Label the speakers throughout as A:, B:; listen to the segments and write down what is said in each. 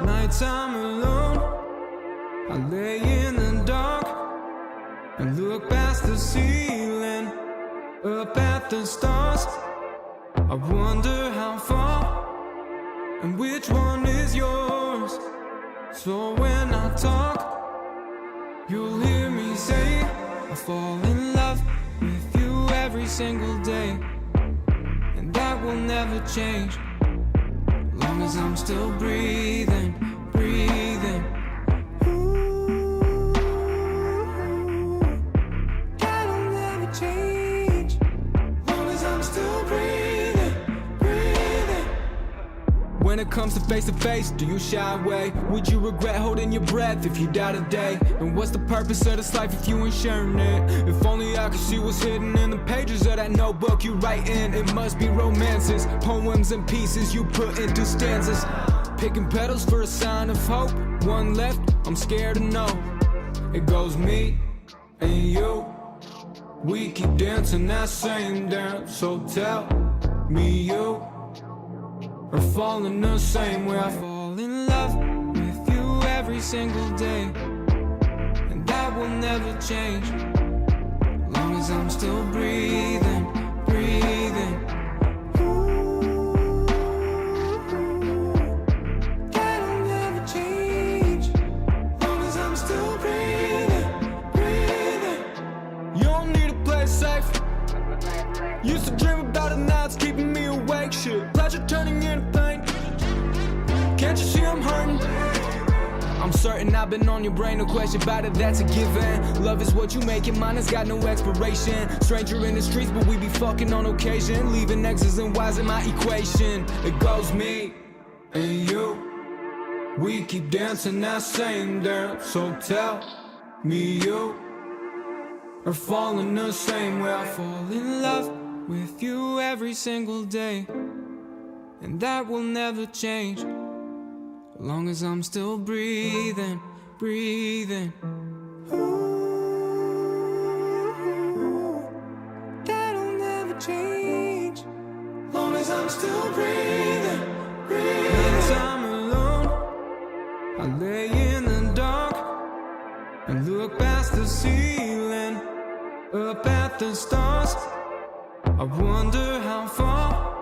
A: nights I'm alone, I lay in the dark and look past the ceiling, up at the stars. I wonder how far and which one is yours. So when I talk, you'll hear me say, I fall in love with you every single day, and that will never change, long as I'm still breathing, breathing. Ooh, that'll never change, long as I'm still breathing, breathing. When it comes to face, do you shy away? Would you regret holding your breath if you die today? And what's the purpose of this life if you ain't sharing it? If only I could see what's hidden in the pages of that notebook you write in. It must be romances, poems and pieces you put into stanzas. Picking petals for a sign of hope. One left, I'm scared to know. It goes me and you. We keep dancing that same dance. So tell me you are falling the same way. I fall in love with you every single day, and that will never change, long as I'm still breathing, breathing. Ooh, that'll never change, long as I'm still breathing, breathing. You don't need to play it safe. Used to dream about it, now it's keeping me awake. Shit, pleasure turning into pain. Can't you see I'm hurting? I'm certain I've been on your brain, no question about it, that's a given. Love is what you make it, mine has got no expiration. Stranger in the streets, but we be fucking on occasion, leaving X's and Y's in my equation. It goes me and you. We keep dancing that same dance. So tell me you are falling the same way. I fall in love with you every single day, and that will never change, long as I'm still breathing, breathing. Ooh, that'll never change, long as I'm still breathing, breathing. When I'm alone, I lay in the dark and look past the ceiling, up at the stars. I wonder how far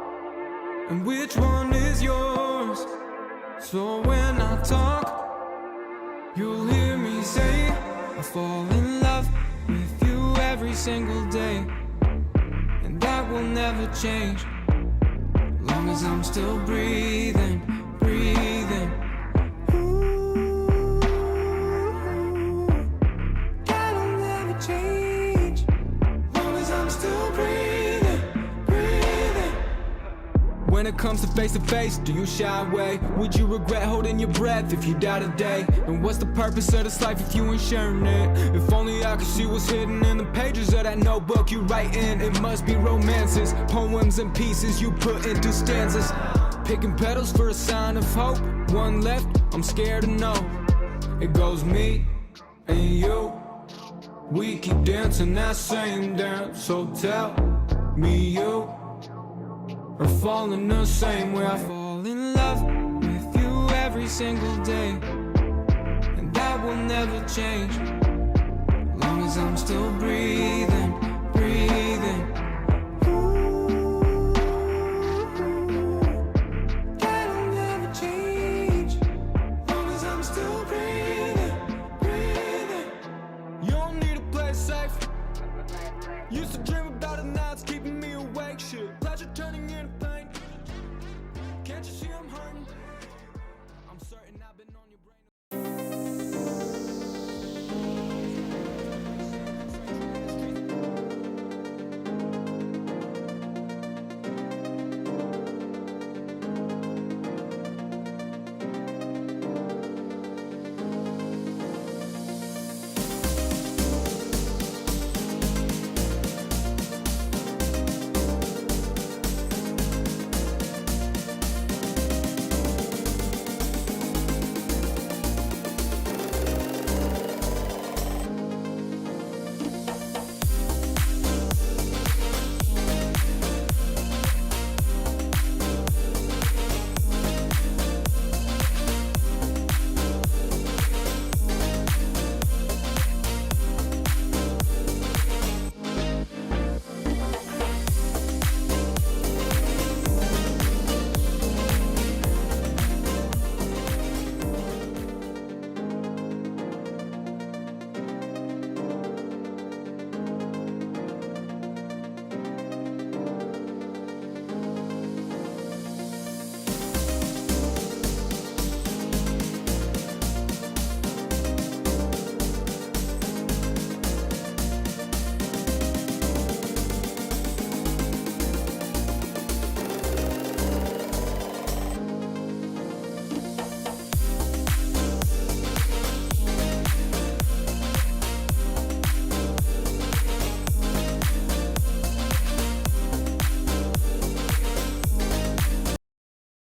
A: and which one is yours. So when I talk, you'll hear me say, I fall in love with you every single day, and that will never change, long as I'm still breathing, breathing. Ooh, that'll never change, long as I'm still breathing, breathing. When it comes to face, do you shy away? Would you regret holding your breath if you die today? And what's the purpose of this life if you ain't sharing it? If only I could see what's hidden in the pages of that notebook you write in. It must be romances, poems and pieces you put into stanzas. Picking petals for a sign of hope. One left, I'm scared to know. It goes me and you. We keep dancing that same dance. So tell me you are falling the same way. I fall in love with you every single day, and that will never change, long as I'm still breathing.